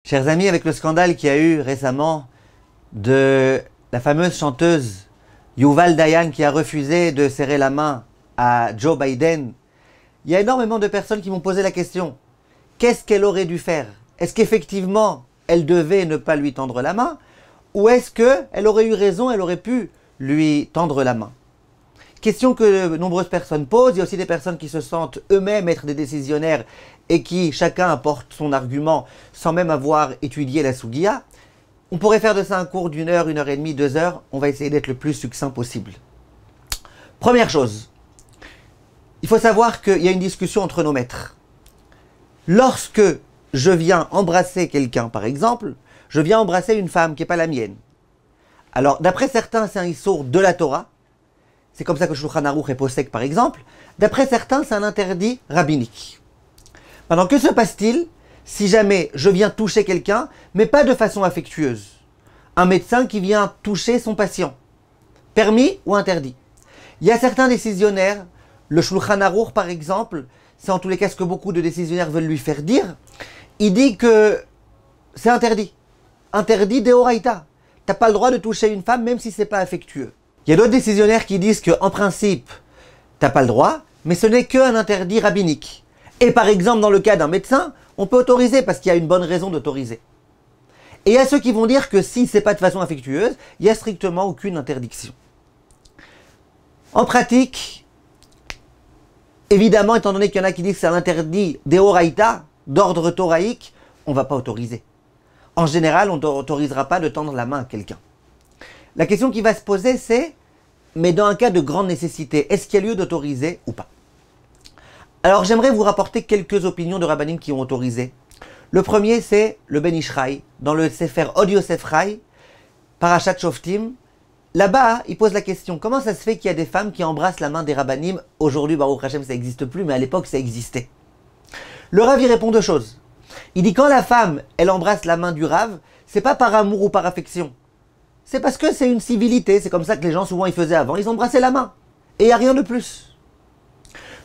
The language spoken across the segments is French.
Chers amis, avec le scandale qu'il y a eu récemment de la fameuse chanteuse Yuval Dayan qui a refusé de serrer la main à Joe Biden, il y a énormément de personnes qui m'ont posé la question. Qu'est-ce qu'elle aurait dû faire? Est-ce qu'effectivement, elle devait ne pas lui tendre la main? Ou est-ce qu'elle aurait eu raison, elle aurait pu lui tendre la main? Question que nombreuses personnes posent. Il y a aussi des personnes qui se sentent eux-mêmes être des décisionnaires et qui chacun apporte son argument sans même avoir étudié la Sougia. On pourrait faire de ça un cours d'1 heure, 1 heure et demie, 2 heures. On va essayer d'être le plus succinct possible. Première chose, il faut savoir qu'il y a une discussion entre nos maîtres. Lorsque je viens embrasser quelqu'un, par exemple, je viens embrasser une femme qui n'est pas la mienne. Alors, d'après certains, c'est un issour de la Torah. C'est comme ça que Shulchan Aruch est posek, par exemple. D'après certains, c'est un interdit rabbinique. Maintenant, que se passe-t-il si jamais je viens toucher quelqu'un, mais pas de façon affectueuse? Un médecin qui vient toucher son patient. Permis ou interdit? Il y a certains décisionnaires, le Shulchan Aruch, par exemple, c'est en tous les cas ce que beaucoup de décisionnaires veulent lui faire dire, il dit que c'est interdit. Interdit deoraita. Tu n'as pas le droit de toucher une femme, même si ce n'est pas affectueux. Il y a d'autres décisionnaires qui disent qu'en principe, tu n'as pas le droit, mais ce n'est qu'un interdit rabbinique. Et par exemple, dans le cas d'un médecin, on peut autoriser parce qu'il y a une bonne raison d'autoriser. Et il y a ceux qui vont dire que si ce n'est pas de façon affectueuse, il n'y a strictement aucune interdiction. En pratique, évidemment, étant donné qu'il y en a qui disent que c'est un interdit deoraita, d'ordre thoraïque, on ne va pas autoriser. En général, on n'autorisera pas de tendre la main à quelqu'un. La question qui va se poser, c'est, mais dans un cas de grande nécessité, est-ce qu'il y a lieu d'autoriser ou pas? Alors j'aimerais vous rapporter quelques opinions de rabbanim qui ont autorisé. Le premier, c'est le Ben Ish Chai, dans le Sefer Od Yosef Chai, Parashat Shoftim. Là-bas, il pose la question, comment ça se fait qu'il y a des femmes qui embrassent la main des rabbanim? Aujourd'hui, Baruch Hashem, ça n'existe plus, mais à l'époque, ça existait. Le Rav y répond deux choses. Il dit, quand la femme, elle embrasse la main du Rav, c'est pas par amour ou par affection. C'est parce que c'est une civilité, c'est comme ça que les gens souvent ils faisaient avant, ils embrassaient la main. Et il n'y a rien de plus.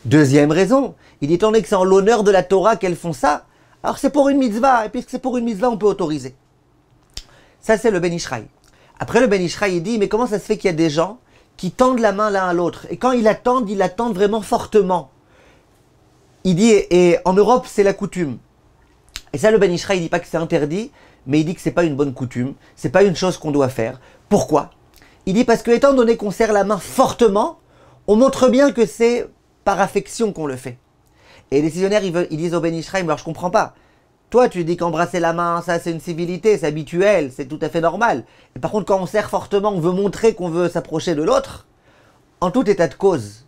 Deuxième raison, il dit, étant donné que c'est en l'honneur de la Torah qu'elles font ça, alors c'est pour une mitzvah, et puisque c'est pour une mitzvah, on peut autoriser. Ça c'est le Ben Ish Chai. Après le Ben Ish Chai, il dit, mais comment ça se fait qu'il y a des gens qui tendent la main l'un à l'autre? Et quand ils la tendent vraiment fortement. Il dit, et en Europe c'est la coutume. Et ça le Ben Ish Chai, il dit pas que c'est interdit, mais il dit que c'est pas une bonne coutume, c'est pas une chose qu'on doit faire. Pourquoi? Il dit parce que étant donné qu'on serre la main fortement, on montre bien que c'est par affection qu'on le fait. Et les décisionnaires, ils disent au Ben Ish Chai, alors je comprends pas. Toi, tu dis qu'embrasser la main, ça c'est une civilité, c'est habituel, c'est tout à fait normal. Et par contre, quand on serre fortement, on veut montrer qu'on veut s'approcher de l'autre. En tout état de cause,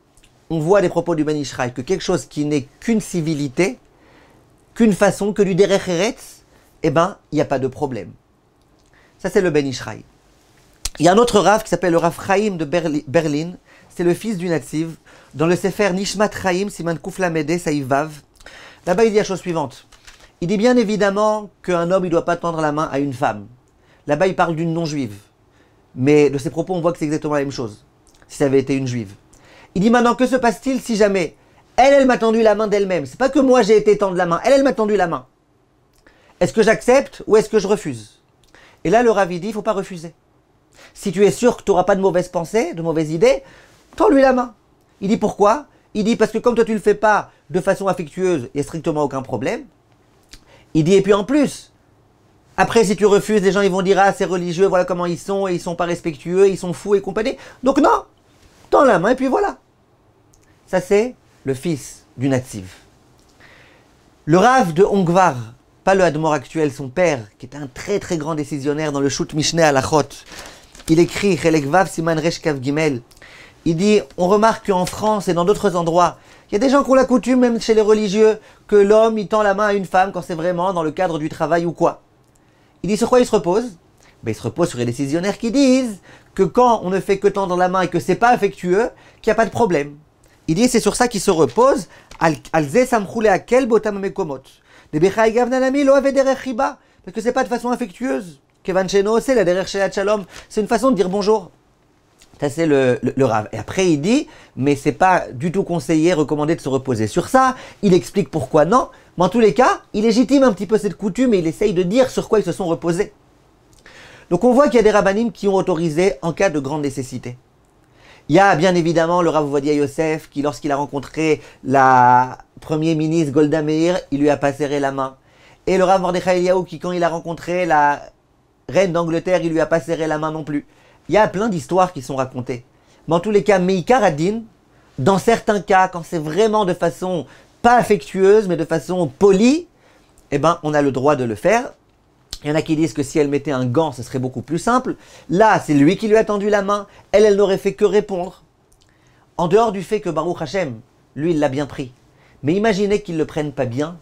on voit des propos du Ben Ish Chai que quelque chose qui n'est qu'une civilité, qu'une façon, que du derech eretz, eh ben, il n'y a pas de problème. Ça, c'est le Ben Ish Chai. Il y a un autre Rav qui s'appelle le Rav Chaim de Berlin. C'est le fils du Nativ. Dans le Sefer Nishmat Chaim, Siman Kuf Lamede, Saïf Vav. Là-bas, il dit la chose suivante. Il dit bien évidemment qu'un homme, il ne doit pas tendre la main à une femme. Là-bas, il parle d'une non-juive. Mais de ses propos, on voit que c'est exactement la même chose. Si ça avait été une juive. Il dit maintenant, que se passe-t-il si jamais elle m'a tendu la main d'elle-même? C'est pas que moi j'ai été tendre la main. Elle m'a tendu la main. Est-ce que j'accepte ou est-ce que je refuse? Et là, le Rav dit, il ne faut pas refuser. Si tu es sûr que tu n'auras pas de mauvaises pensées, de mauvaises idées, tends-lui la main. Il dit pourquoi? Il dit parce que comme toi tu ne le fais pas de façon affectueuse, il n'y a strictement aucun problème. Il dit et puis en plus, après si tu refuses, les gens ils vont dire ah c'est religieux, voilà comment ils sont, et ils sont pas respectueux, ils sont fous et compagnie. Donc non, tends la main et puis voilà. Ça c'est le fils du natif. Le Rav de Ongvar, pas le Hadmor actuel, son père, qui est un très très grand décisionnaire dans le Shoot Mishneh Halachot. Il écrit Chelek Vav Siman Resh Kav Gimel. Il dit, on remarque qu'en France et dans d'autres endroits, il y a des gens qui ont la coutume, même chez les religieux, que l'homme il tend la main à une femme quand c'est vraiment dans le cadre du travail ou quoi. Il dit sur quoi il se repose? Ben, il se repose sur les décisionnaires qui disent que quand on ne fait que tendre la main et que c'est pas affectueux, qu'il n'y a pas de problème. Il dit c'est sur ça qu'il se repose. Alze samchoule akel botam mekomot. Parce que c'est pas de façon affectueuse. Kevan Sheno, c'est la derrière Shelat Shalom. C'est une façon de dire bonjour. Ça c'est le Rav. Et après il dit, mais c'est pas du tout conseillé, recommandé de se reposer sur ça. Il explique pourquoi non. Mais en tous les cas, il légitime un petit peu cette coutume et il essaye de dire sur quoi ils se sont reposés. Donc on voit qu'il y a des rabbanim qui ont autorisé en cas de grande nécessité. Il y a bien évidemment le Rav Ovadia Yosef qui, lorsqu'il a rencontré la Premier ministre Golda Meir, il lui a pas serré la main. Et le Rav Mordechai Eliyahu qui, quand il a rencontré la reine d'Angleterre, il lui a pas serré la main non plus. Il y a plein d'histoires qui sont racontées. Mais en tous les cas, Meikar Adin, dans certains cas, quand c'est vraiment de façon pas affectueuse, mais de façon polie, eh ben, on a le droit de le faire. Il y en a qui disent que si elle mettait un gant, ce serait beaucoup plus simple. Là, c'est lui qui lui a tendu la main. Elle n'aurait fait que répondre. En dehors du fait que Baruch Hashem, lui, il l'a bien pris. Mais imaginez qu'il ne le prenne pas bien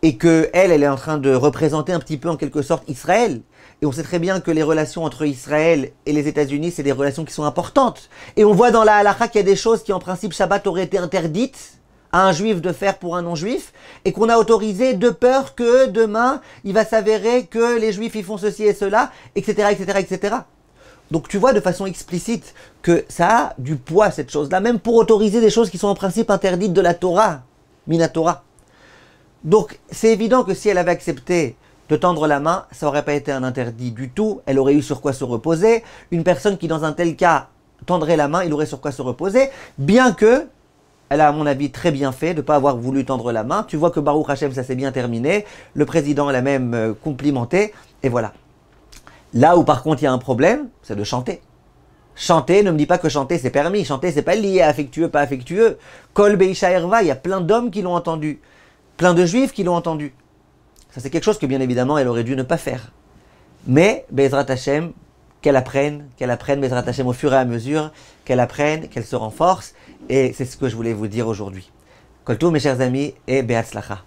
et qu'elle est en train de représenter un petit peu en quelque sorte Israël. Et on sait très bien que les relations entre Israël et les États-Unis, c'est des relations qui sont importantes. Et on voit dans la halakha qu'il y a des choses qui en principe Shabbat auraient été interdites à un juif de faire pour un non-juif, et qu'on a autorisé de peur que demain, il va s'avérer que les juifs ils font ceci et cela, etc., etc., etc. Donc tu vois de façon explicite que ça a du poids cette chose-là, même pour autoriser des choses qui sont en principe interdites de la Torah, Minatora. Donc c'est évident que si elle avait accepté de tendre la main, ça n'aurait pas été un interdit du tout, elle aurait eu sur quoi se reposer. Une personne qui dans un tel cas tendrait la main, il aurait sur quoi se reposer, bien que elle a, à mon avis, très bien fait de ne pas avoir voulu tendre la main. Tu vois que Baruch Hashem, ça s'est bien terminé. Le président l'a même complimenté. Et voilà. Là où, par contre, il y a un problème, c'est de chanter. Chanter, ne me dis pas que chanter, c'est permis. Chanter, c'est pas lié à affectueux, pas affectueux. Kol Beisha Erva, il y a plein d'hommes qui l'ont entendu. Plein de juifs qui l'ont entendu. Ça, c'est quelque chose que, bien évidemment, elle aurait dû ne pas faire. Mais, Bezrat Hashem, qu'elle apprenne Bezrat Hashem au fur et à mesure, qu'elle apprenne, qu'elle se renforce. Et c'est ce que je voulais vous dire aujourd'hui. Kol Tov, mes chers amis, et Be'atzlacha.